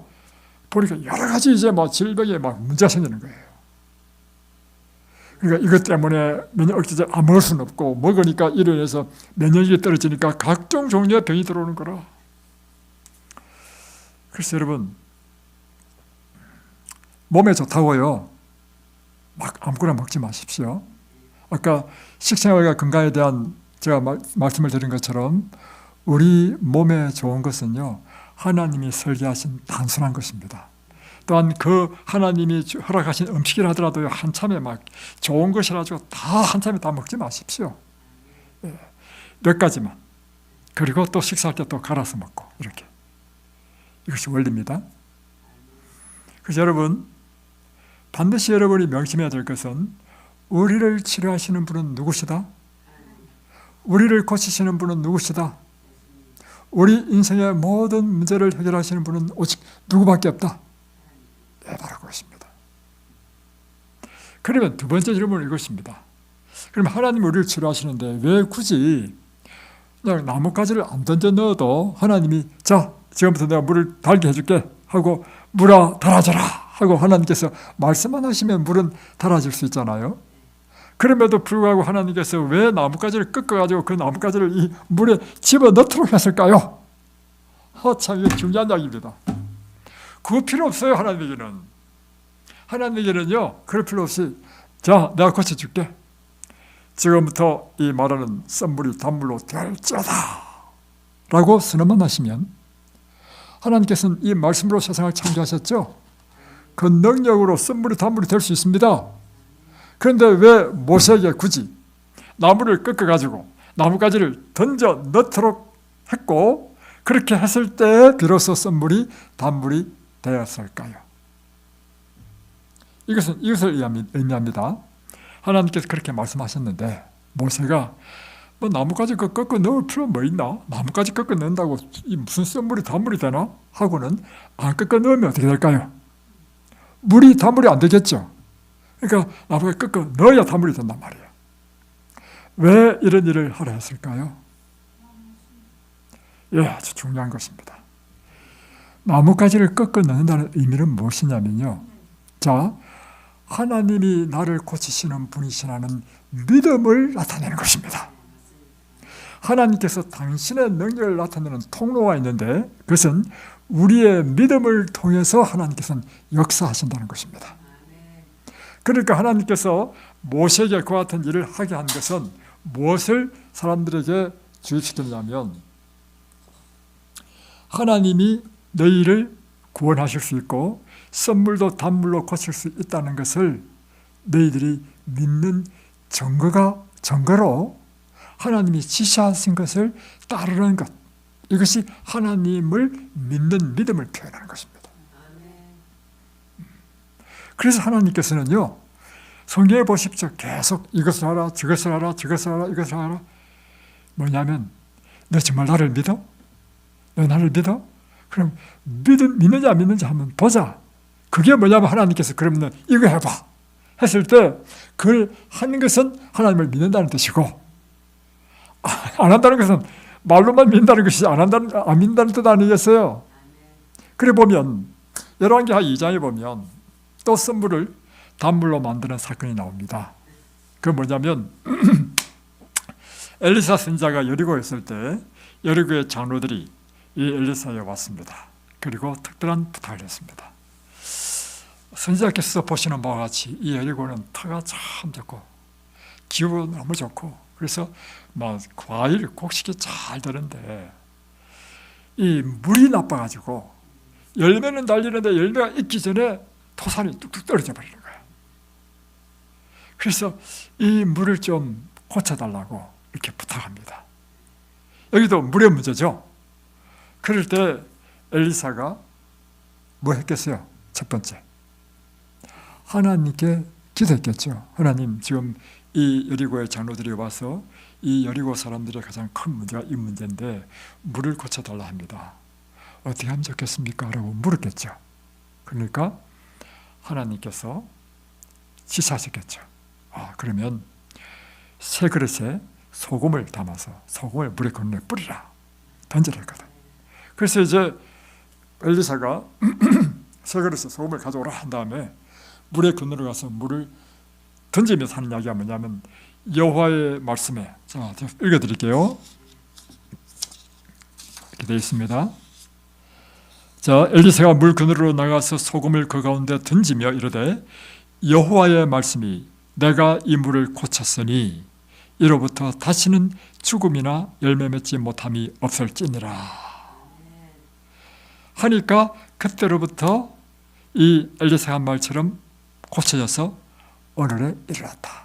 보니까 여러 가지 이제 질병에 문제가 생기는 거예요. 그러니까 이것 때문에 면역 억제제 안 먹을 수는 없고, 먹으니까 이로 인해서 면역력이 떨어지니까 각종 종류의 병이 들어오는 거라. 그래서 여러분, 몸에 좋다고요 막 아무거나 먹지 마십시오. 아까 식생활과 건강에 대한 제가 말씀을 드린 것처럼 우리 몸에 좋은 것은요, 하나님이 설계하신 단순한 것입니다. 또한 그 하나님이 허락하신 음식이라 하더라도 한참에 좋은 것이라 가지고 한참에 다 먹지 마십시오. 몇 가지만. 그리고 또 식사할 때 또 갈아서 먹고, 이렇게. 이것이 원리입니다. 그래서 여러분, 반드시 여러분이 명심해야 될 것은, 우리를 치료하시는 분은 누구시다? 우리를 고치시는 분은 누구시다? 우리 인생의 모든 문제를 해결하시는 분은 오직 누구밖에 없다? 바로 그것입니다. 그러면 두 번째 질문은 이것입니다. 그럼 하나님이 우리를 치료하시는데 왜 굳이 그냥 나뭇가지를 안 던져 넣어도 하나님이 자, 지금부터 내가 물을 달게 해줄게 하고 물아 달아져라 하고 하나님께서 말씀만 하시면 물은 달아질 수 있잖아요. 그럼에도 불구하고 하나님께서 왜 나뭇가지를 꺾어가지고 그 나뭇가지를 이 물에 집어넣도록 했을까요? 참 이게 중요한 이야기입니다. 그거 필요 없어요. 하나님에게는요 그럴 필요 없이 자, 내가 고쳐줄게. 지금부터 이 말하는 썬물이 단물로 될지어다 라고 선언만 하시면, 하나님께서는 이 말씀으로 세상을 창조하셨죠. 그 능력으로 썬물이 단물이 될 수 있습니다. 그런데 왜 모세에게 굳이 나무를 꺾어가지고 나뭇가지를 던져 넣도록 했고, 그렇게 했을 때 비로소 썬물이 단물이 되었을까요? 이것을 의미합니다. 하나님께서 그렇게 말씀하셨는데 모세가 나뭇가지 꺾어 넣을 필요 뭐 있나? 나뭇가지 꺾어 넣는다고 무슨 썬물이 단물이 되나? 하고는 안 꺾어 넣으면 어떻게 될까요? 물이 단물이 안 되겠죠. 그러니까 나뭇가지 꺾어 넣어야 단물이 된단 말이에요. 왜 이런 일을 하려 했을까요? 아주 중요한 것입니다. 나뭇가지를 꺾어 넣는다는 의미는 무엇이냐면요, 자, 하나님이 나를 고치시는 분이시라는 믿음을 나타내는 것입니다. 하나님께서 당신의 능력을 나타내는 통로가 있는데, 그것은 우리의 믿음을 통해서 하나님께서는 역사하신다는 것입니다. 그러니까 하나님께서 모세에게 그와 같은 일을 하게 한 것은 무엇을 사람들에게 주입시켰냐면, 하나님이 너희를 구원하실 수 있고 썬물도 단물로 고칠 수 있다는 것을 너희들이 믿는 증거로 하나님이 지시하신 것을 따르는 것, 이것이 하나님을 믿는 믿음을 표현하는 것입니다. 그래서 하나님께서는요, 성경에 보십시오. 계속 이것을 하라, 저것을 하라, 저것을 하라, 이것을 하라. 뭐냐면, 너 정말 나를 믿어? 너 나를 믿어? 그럼 믿느냐 안 믿느냐 한번 보자. 그게 뭐냐면 하나님께서 그러면 이거 해봐 했을 때 그걸 하는 것은 하나님을 믿는다는 뜻이고, 안 한다는 것은 말로만 믿는다는 것이지 안 믿는다는 뜻 아니겠어요? 그래 보면 열왕기하 2장에 보면 또 썬물을 단물로 만드는 사건이 나옵니다. 그 뭐냐면 엘리사 선지자가 여리고에 있을 때 여리고의 장로들이 이 엘리사에 왔습니다. 그리고 특별한 부탁을 했습니다. 선지자께서 보시는 바와 같이 이 여리고는 터가 참 좋고 기후가 너무 좋고 그래서 막 과일, 곡식이 잘 되는데 이 물이 나빠가지고 열매는 달리는데 열매가 익기 전에 토산이 뚝뚝 떨어져 버리는 거예요. 그래서 이 물을 좀 고쳐달라고 이렇게 부탁합니다. 여기도 물의 문제죠. 그럴 때 엘리사가 뭐 했겠어요? 첫 번째, 하나님께 기도했겠죠. 하나님, 지금 이 여리고의 장로들이 와서 이 여리고 사람들의 가장 큰 문제가 이 문제인데 물을 고쳐달라 합니다. 어떻게 하면 좋겠습니까? 라고 물었겠죠. 그러니까 하나님께서 지시하셨겠죠. 그러면 새 그릇에 소금을 담아서 소금을 물에 건너에 뿌리라, 던지라 했거든. 그래서 이제 엘리사가 새 그릇에 소금을 가져오라 한 다음에 물에 건너러 가서 물을 던지면서 하는 이야기가 뭐냐면 여호와의 말씀에, 자, 읽어드릴게요. 이렇게 되어 있습니다. 자, 엘리사가 물 그늘로 나가서 소금을 그 가운데 던지며 이르되 여호와의 말씀이 내가 이 물을 고쳤으니 이로부터 다시는 죽음이나 열매 맺지 못함이 없을지니라 하니까 그때로부터 이 엘리사가 한 말처럼 고쳐져서 오늘에 이르렀다.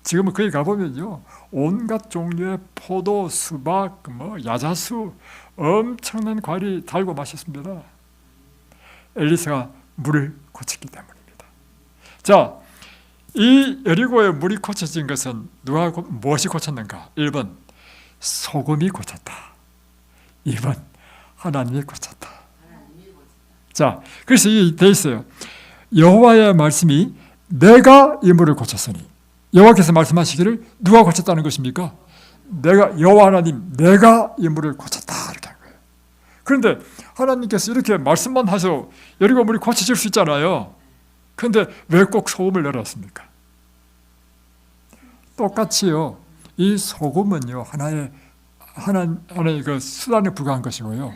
지금은 거기 가보면요, 온갖 종류의 포도, 수박, 야자수, 엄청난 과일이 달고 맛있습니다. 엘리사가 물을 고쳤기 때문입니다. 자, 이 여리고의 물이 고쳐진 것은 무엇이 고쳤는가? 1번 소금이 고쳤다. 2번 하나님이 고쳤다. 자, 그래서 이 돼 있어요. 여호와의 말씀이 내가 이 물을 고쳤으니, 여호와께서 말씀하시기를 누가 고쳤다는 것입니까? 내가, 여호와 하나님, 내가 이 물을 고쳤다 이렇게 한 거예요. 그런데 하나님께서 이렇게 말씀만 하셔 여리고 물이 고쳐질 수 있잖아요. 그런데 왜 꼭 소금을 내렸습니까? 똑같이요, 이 소금은요 하나의 그 수단에 불과한 것이고요,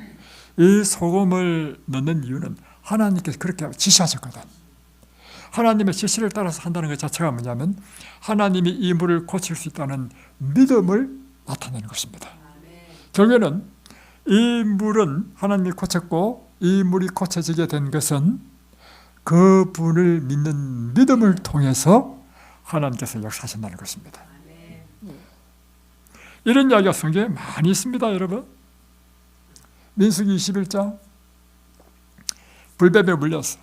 이 소금을 넣는 이유는 하나님께서 그렇게 지시하셨거든. 하나님의 지시를 따라서 한다는 것 자체가 뭐냐면 하나님이 이 물을 고칠 수 있다는 믿음을 나타내는 것입니다. 결국에는 이 물은 하나님이 고쳤고 이 물이 고쳐지게 된 것은 그 분을 믿는 믿음을 통해서 하나님께서 역사하신다는 것입니다. 이런 이야기가 성경에 많이 있습니다. 여러분, 민수기 21장 불뱀에 물렸어.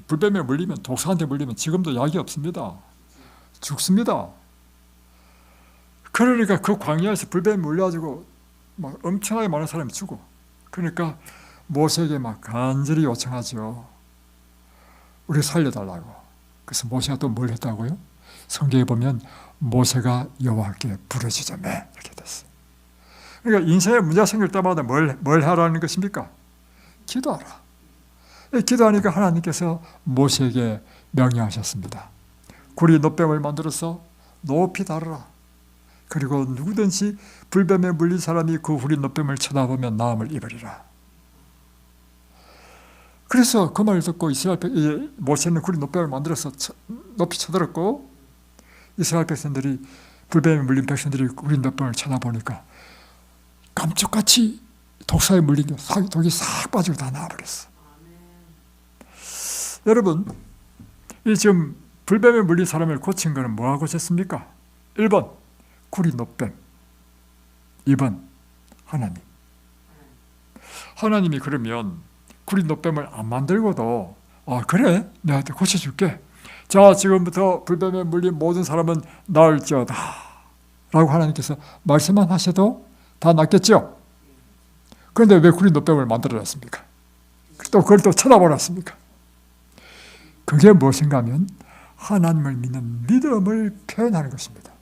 불뱀에 물리면, 독사한테 물리면 지금도 약이 없습니다. 죽습니다. 그러니까 그 광야에서 불뱀에 물려가지고 막 엄청나게 많은 사람이 죽어. 그러니까 모세에게 막 간절히 요청하죠. 우리 살려달라고. 그래서 모세가 또 뭘 했다고요? 성경에 보면 모세가 여호와께 부르짖으매 이렇게 됐어요. 그러니까 인생에 문제가 생길 때마다 뭘 하라는 것입니까? 기도하라. 기도하니까 하나님께서 모세에게 명령하셨습니다. 구리 놋뱀을 만들어서 높이 다루라. 그리고 누구든지 불뱀에 물린 사람이 그 구리 놋뱀을 쳐다보면 나음을 입으리라. 그래서 그 말을 듣고 모세는 구리 놋뱀을 만들어서 높이 쳐들었고, 이스라엘 백성들이, 불뱀에 물린 백성들이 구리 놋뱀을 쳐다보니까 깜짝같이 독사에 물린 게 독이 싹 빠지고 다 나와버렸어. 여러분, 이 지금 불뱀에 물린 사람을 고친 것은 뭐하고 고쳤습니까? 1번 구리 노뱀, 2번 하나님. 하나님이 그러면 구리 노뱀을 안 만들고도 그래, 내가 고쳐줄게. 자, 지금부터 불뱀에 물린 모든 사람은 나을지어다 라고 하나님께서 말씀만 하셔도 다 낫겠죠? 그런데 왜 구리 노뱀을 만들어놨습니까? 또 그걸 또 쳐다보았습니까? 그게 무엇인가 하면 하나님을 믿는 믿음을 표현하는 것입니다.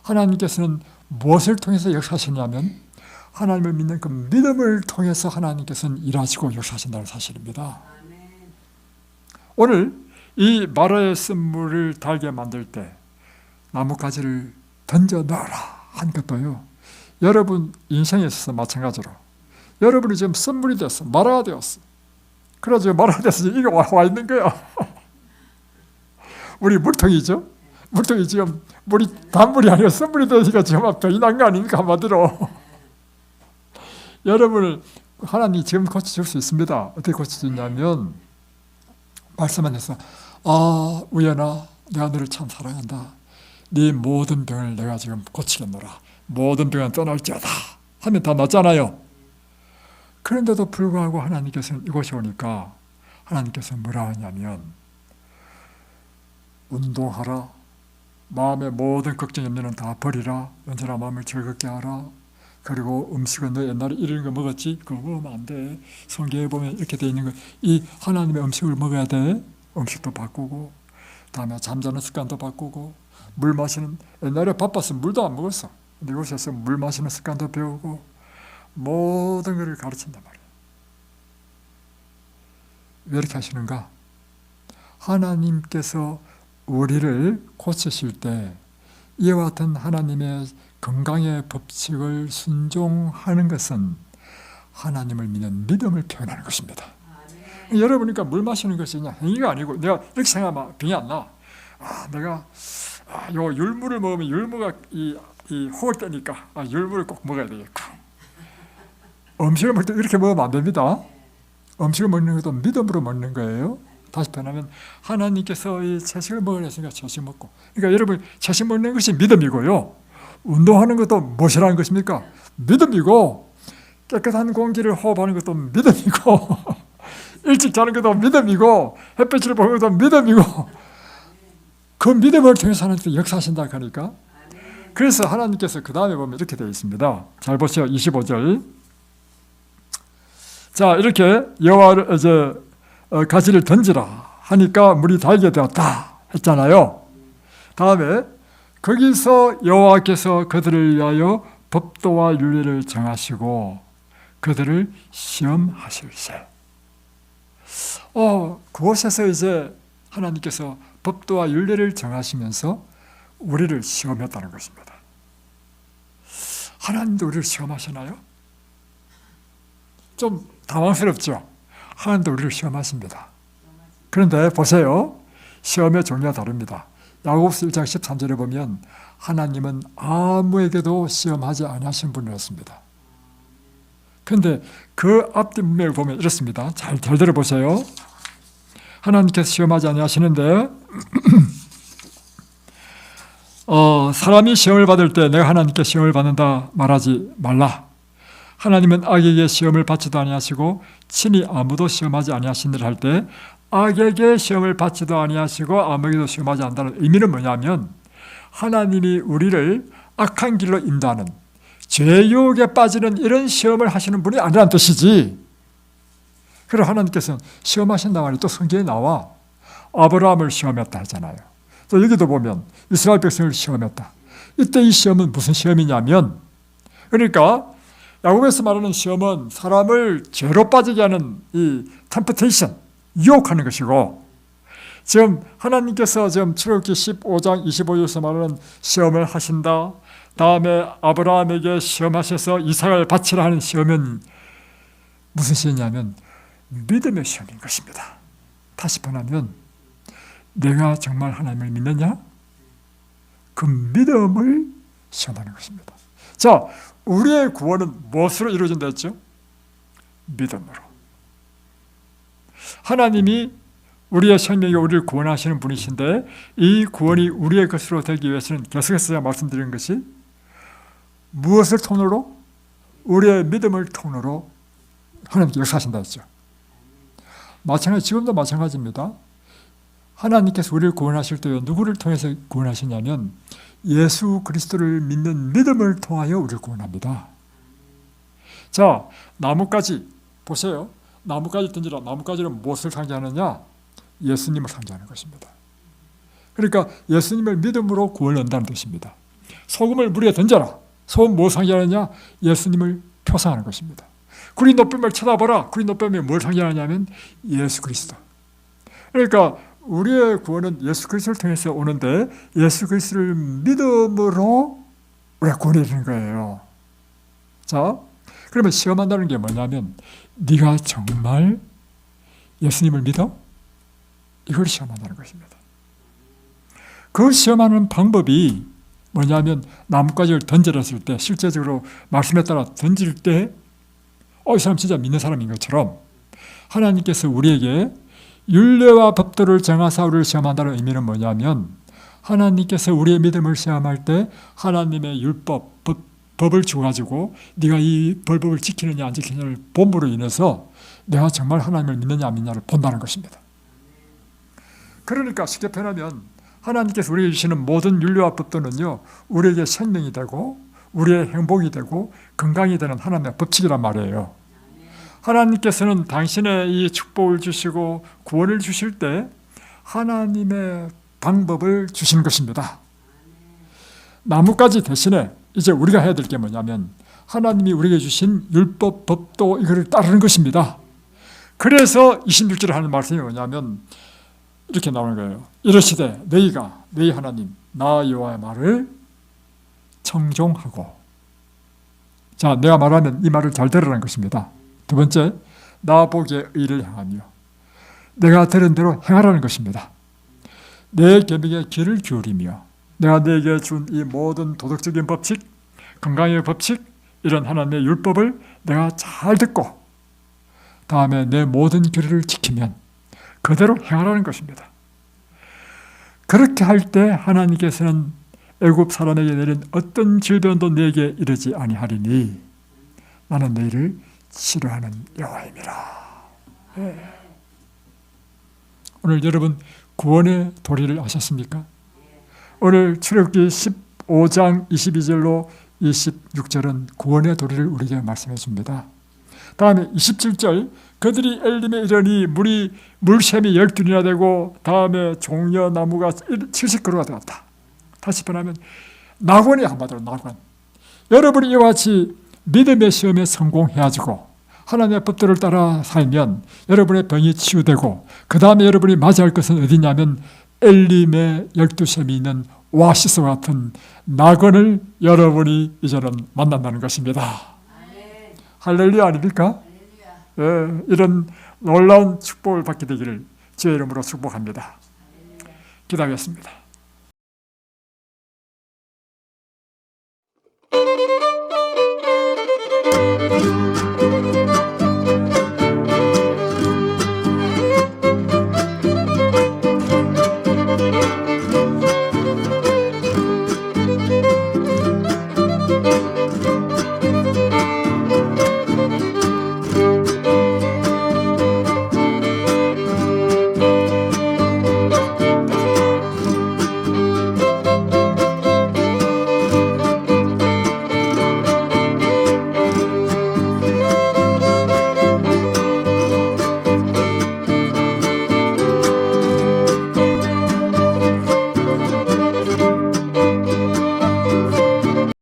하나님께서는 무엇을 통해서 역사하시냐면 하나님을 믿는 그 믿음을 통해서 하나님께서는 일하시고 역사하신다는 사실입니다. 오늘 이 마라의 쓴물을 달게 만들 때 나뭇가지를 던져 넣어라 한 것도요, 여러분 인생에 있어서 마찬가지로 여러분이 지금 쓴물이 됐어, 마라가 되었어. 그래서 마라가 돼서 이게 와 있는 거야. 우리 물통이죠. 물통이 지금 물이 단물이 아니라 쓴물이 되니까 지금 병이 난 거 아닙니까? 한마디로. 여러분을 하나님이 지금 고쳐줄 수 있습니다. 어떻게 고쳐주냐면 말씀만 해서 우연아, 내가 너를 참 사랑한다. 네 모든 병을 내가 지금 고치겠노라. 모든 병은 떠날지어다 하면 다 낫잖아요. 그런데도 불구하고 하나님께서는 이곳에 오니까 하나님께서 뭐라 하냐면 운동하라. 마음의 모든 걱정 염려는 다 버리라. 언제나 마음을 즐겁게 하라. 그리고 음식은 너 옛날에 이런 거 먹었지? 그거 먹으면 안 돼. 성경에 보면 이렇게 돼 있는 거. 이 하나님의 음식을 먹어야 돼. 음식도 바꾸고, 다음에 잠자는 습관도 바꾸고, 물 마시는, 옛날에 바빴으면 물도 안 먹었어. 근데 이곳에서 물 마시는 습관도 배우고 모든 것을 가르친단 말이에요. 왜 이렇게 하시는가? 하나님께서 우리를 고치실 때 이와 같은 하나님의 건강의 법칙을 순종하는 것은 하나님을 믿는 믿음을 표현하는 것입니다. 여러분이니까 물 마시는 것이 그냥 행위가 아니고, 내가 이렇게 생각하면 병이 안 나. 내가 요 율무를 먹으면 율무가 이 혹을 떼니까 율무를 꼭 먹어야 되겠고, 음식을 먹을 때 이렇게 먹으면 안 됩니다. 음식을 먹는 것도 믿음으로 먹는 거예요. 다시 표현하면 하나님께서 이 채식을 먹으라 했으니까 채식 먹고, 그러니까 여러분 채식 먹는 것이 믿음이고요, 운동하는 것도 무엇이라는 것입니까? 믿음이고, 깨끗한 공기를 호흡하는 것도 믿음이고, 일찍 자는 것도 믿음이고, 햇볕을 보는 것도 믿음이고, 그 믿음을 통해서 하나님께서 역사하신다 하니까. 그래서 하나님께서 그 다음에 보면 이렇게 되어 있습니다. 잘 보세요. 25절. 자, 이렇게 여호와를 이제 가지를 던지라 하니까 물이 달게 되었다 했잖아요. 다음에 거기서 여호와께서 그들을 위하여 법도와 윤례를 정하시고 그들을 시험하실세. 그곳에서 이제 하나님께서 법도와 윤례를 정하시면서 우리를 시험했다는 것입니다. 하나님도 우리를 시험하시나요? 좀 당황스럽죠? 하나님도 우리를 시험하십니다. 그런데 보세요. 시험의 종류가 다릅니다. 야고보서 1장 13절에 보면 하나님은 아무에게도 시험하지 아니하신 분이었습니다. 그런데 그 앞뒤 문맥을 보면 이렇습니다. 잘 들어보세요. 하나님께서 시험하지 아니하시는데 사람이 시험을 받을 때 내가 하나님께 시험을 받는다 말하지 말라. 하나님은 악에게 시험을 받지도 아니하시고 친히 아무도 시험하지 아니하시느라 할 때 악에게 시험을 받지도 아니하시고 아무에게도 시험하지 않는다는 의미는 뭐냐면 하나님이 우리를 악한 길로 인도하는 죄의 유혹에 빠지는 이런 시험을 하시는 분이 아니라는 뜻이지. 그래서 하나님께서는 시험하신다 말이 또 성경에 나와. 아브라함을 시험했다 하잖아요. 또 여기도 보면 이스라엘 백성을 시험했다. 이때 이 시험은 무슨 시험이냐면, 그러니까 야고보에서 말하는 시험은 사람을 죄로 빠지게 하는 이 템프테이션, 유혹하는 것이고, 지금 하나님께서 지금 출애굽기 15장 25절에서 말하는 시험을 하신다. 다음에 아브라함에게 시험하셔서 이삭을 바치라 하는 시험은 무슨 시험이냐면 믿음의 시험인 것입니다. 다시 말하면 내가 정말 하나님을 믿느냐? 그 믿음을 시험하는 것입니다. 자, 우리의 구원은 무엇으로 이루어진다 했죠? 믿음으로. 하나님이 우리의 생명이 우리를 구원하시는 분이신데 이 구원이 우리의 것으로 되기 위해서는 계속해서 말씀드린 것이 무엇을 통로로? 우리의 믿음을 통로로 하나님께 역사하신다 했죠. 지금도 마찬가지입니다. 하나님께서 우리를 구원하실 때 누구를 통해서 구원하시냐면 예수 그리스도를 믿는 믿음을 통하여 우리를 구원합니다. 자, 나뭇가지 보세요. 나뭇가지 던지라. 나뭇가지는 무엇을 상징하느냐? 예수님을 상징하는 것입니다. 그러니까 예수님을 믿음으로 구원을 얻는다는 뜻입니다. 소금을 물에 던져라. 소금 무엇을 상징하느냐? 예수님을 표상하는 것입니다. 구리 노뱀을 쳐다보라. 구리 노뱀이 뭘 상징하냐면 예수 그리스도. 그러니까 우리의 구원은 예수 그리스도를 통해서 오는데 예수 그리스도를 믿음으로 우리가 구원이 되는 거예요. 자, 그러면 시험한다는 게 뭐냐면 네가 정말 예수님을 믿어? 이걸 시험한다는 것입니다. 그 시험하는 방법이 뭐냐면 나뭇가지를 던져놨을 때 실제적으로 말씀에 따라 던질 때 이 사람 진짜 믿는 사람인 것처럼 하나님께서 우리에게 율례와 법도를 정하사 우리를 시험한다는 의미는 뭐냐면 하나님께서 우리의 믿음을 시험할 때 하나님의 율법, 법을 주어가지고 네가 이 법을 지키느냐 안 지키느냐를 본으로 인해서 내가 정말 하나님을 믿느냐 안 믿느냐를 본다는 것입니다. 그러니까 쉽게 표현하면 하나님께서 우리에게 주시는 모든 율례와 법도는요 우리에게 생명이 되고 우리의 행복이 되고 건강이 되는 하나님의 법칙이란 말이에요. 하나님께서는 당신의 이 축복을 주시고 구원을 주실 때 하나님의 방법을 주시는 것입니다. 나뭇가지 대신에 이제 우리가 해야 될 게 뭐냐면 하나님이 우리에게 주신 율법, 법도 이거를 따르는 것입니다. 그래서 26절에 하는 말씀이 뭐냐면 이렇게 나오는 거예요. 이르시되 너희가 너희 하나님 나 여호와의 말을 청종하고. 자, 내가 말하면 이 말을 잘 들으라는 것입니다. 두 번째, 나 보기에 의를 행하며 내가 들은 대로 행하라는 것입니다. 내 계명에 귀를 기울이며 내가 너에게 준 이 모든 도덕적인 법칙, 건강의 법칙, 이런 하나님의 율법을 내가 잘 듣고 다음에 내 모든 규례를 지키면 그대로 행하라는 것입니다. 그렇게 할 때 하나님께서는 애굽 사람에게 내린 어떤 질병도 내게 이르지 아니하리니 나는 너희를 치료하는 여호와임이라. 오늘 여러분 구원의 도리를 아셨습니까? 오늘 출애굽기 15장 22절로 26절은 구원의 도리를 우리에게 말씀해 줍니다. 다음에 27절 그들이 엘림에 이르니 물샘이 12이나 되고 다음에 종려나무가 70그루가 되었다. 다시 표현하면 낙원이 한마디로 낙원. 여러분이 이와 같이 믿음의 시험에 성공해가지고 하나님의 법도를 따라 살면 여러분의 병이 치유되고 그 다음에 여러분이 맞이할 것은 어디냐면 엘림의 12샘이 있는 오아시스와 같은 낙원을 여러분이 이제는 만난다는 것입니다. 할렐루야 아닙니까? 예, 이런 놀라운 축복을 받게 되기를 주의 이름으로 축복합니다. 기도하겠습니다.